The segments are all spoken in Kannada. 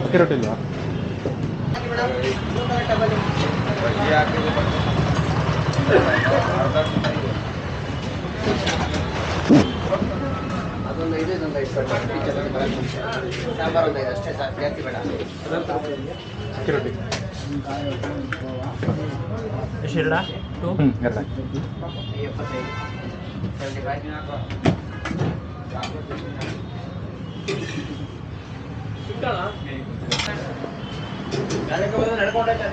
ಅಕ್ಕಿ ರೊಟ್ಟಿ ಇಲ್ವಾ? ಅದೊಂದು ಇದು ಇದೊಂದು ಸಾಂಬಾರು ಒಂದು ಅಷ್ಟೇ ಸಾಕು, ಜಾಸ್ತಿ ಬೇಡ. ಅಕ್ಕಿ ರೊಟ್ಟಿ ಶಿರಡ ಎಲ್ಲ 75 ನಡ್ಕೊಂಡೈತೆ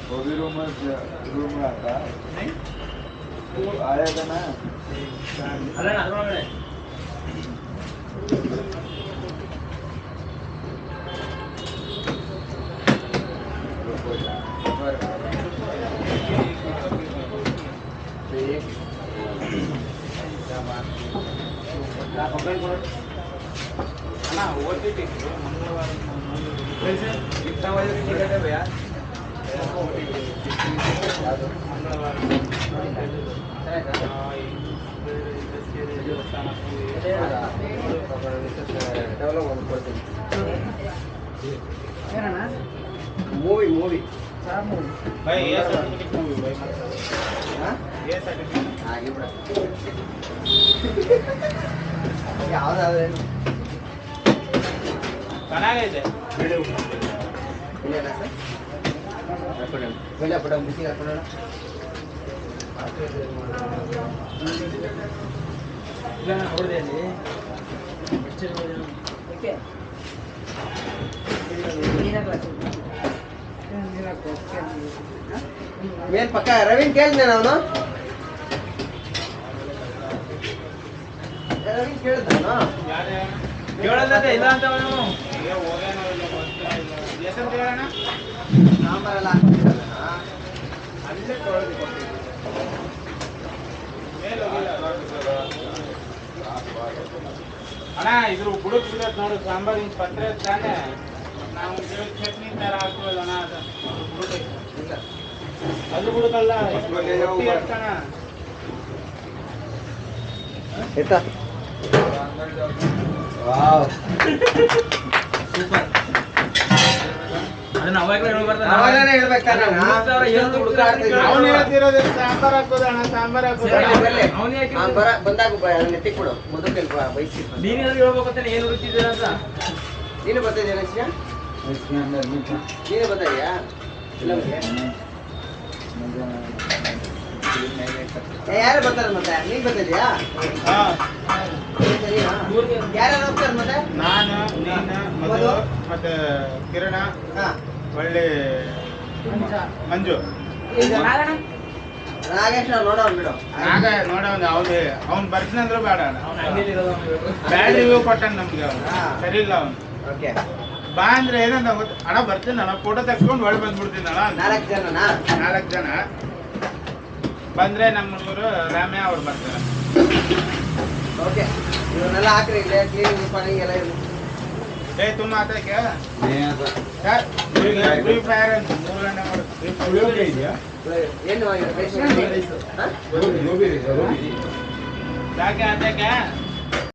वो भी रूम में आता नहीं, वो आया था ना ಅಲ್ಲ ಅದ್ರೊಳಗಡೆ अना ओटी टिकट मंगलवार कैसे कितना बजे की टिकट है भैया मंगलवार मूवी मूवी भाई ये सर्टिफिकेट मूवी भाई हां ये सर्टिफिकेट आगे बढ़ ಯಾವ್ದಾದ್ರೆ ಚೆನ್ನಾಗೈತೆ ಬಿಡು ಇಲ್ಲ ಸರ್ ಹಾಕೋಣ ಬೆಲ್ಲ ಪಡ ಬಿಸಿ ಹಾಕೋಣ ಇಲ್ಲ ಹೊರದೆ ಅಲ್ಲಿ ಓಕೆ ಮೇಲ್ ಪಕ್ಕ ರವೀನ್ ಕೇಳಿದ್ನೆ ನಾನು ರವೀನ್ ಕೇಳಿದ್ನ ಕೇಳಲ್ಲದೆ ಇಲ್ಲ ಅಂತ ಅವನು ಸಾಂಬಾರೆಲ್ಲ ಅಲ್ಲೇ ತೊಳೆದು ಅಣ್ಣ ಇದ್ರ ಬುಡಕ್ ಬಿಡತ್ ನೋಡು ಸಾಂಬಾರ್ ಹಿಂಗ್ ಪತ್ರೆ ತಾನೆ ನಾವು ಚಟ್ನಿ ತರ ಹಾಕೋದಣ್ಣ ಇಲ್ಲ ಅದು ಬುಡಕಲ್ಲ ಅಣ್ಣ ಎತ್ತ ವಾವ್ ಸೂಪರ್ ಅದನ್ನ ಅವಾಗಲೇ ಅವಾಗಲೇ ಹೇಳ್ಬೇಕಾದ್ರೆ ಅವನು ಹೇಳ್ತಿರೋದು ಸಾಂಬಾರ್ ಹಾಕೋದಣ್ಣ ಸಾಂಬಾರ್ ಹಾಕೋದ ಬಂದಾಗ ನೆತ್ತಿಗೆ ಕೊಡು ಮೊದಲು ಬೈಸಿ ನೀನು ಹೇಳ್ಬೇಕಂತಾನೆ ಏನು ರುಚಿದ್ದೀರ ಅಂತ ನೀನು ಬರ್ತಿದ್ಯಾ ಲಕ್ಷ್ಯ ನೀನು ಬರ್ತಾಯಿದ್ಯಾ ಇಲ್ಲ ಯಾರು ಬರ್ತಾರೆ ಮತ್ತೆ ನೀನ್ ಬರ್ತಿದ್ಯಾ ಯಾರು ಹೋಗ್ತಾರೆ ಮತ್ತೆ ನಾನು ನೀನು ಮಧು ಮತ್ತೆ ಕಿರಣ ಒಳ್ಳೆ ಮಂಜು ನಾಗೇಶ್ ನೋಡೋಣ ಬಿಡು ಆಗ ನೋಡೋಣ ಅವ್ನು ಅವ್ನು ಬರ್ತೀನಂದ್ರೆ ಬೇಡ ಬ್ಯಾಡ್ ರಿವ್ಯೂ ಕೊಟ್ಟಾನ ನಮ್ಗೆ ಅವ್ನು ಸರಿ ಇಲ್ಲ ಅವನು ಓಕೆ ಬಾ ಅಂದ್ರೆ ಏನಂತ ಅಣ್ಣ ಬರ್ತೀನಿ ಅಣ್ಣ ಫೋಟೋ ತೆಗ್ಸ್ಕೊಂಡು ಒಳಗೆ ಬಂದ್ಬಿಡ್ತೀನಿ ಅಣ್ಣ 4 ಜನ ಬಂದ್ರೆ ನಮ್ಮೂರು ರಾಮ್ಯ ಅವ್ರು ಬರ್ತಾರೆ ಓಕೆ ಇವನ್ನೆಲ್ಲ ಹಾಕ್ರಿ ಇಲ್ಲೇ ಕ್ಲೀನಿಂಗ್ ಪಾನಿಂಗ್ ಎಲ್ಲ ಇರಲಿ ಏ ತುಂಬ ಆತ क्या ಫ್ರೀ ಫೈರ್ ಅಂತ 3 ಗಂಟೆ ಮಾಡಿ ಇದೆಯಾ ಏನು ಯಾಕೆ ಆತ क्या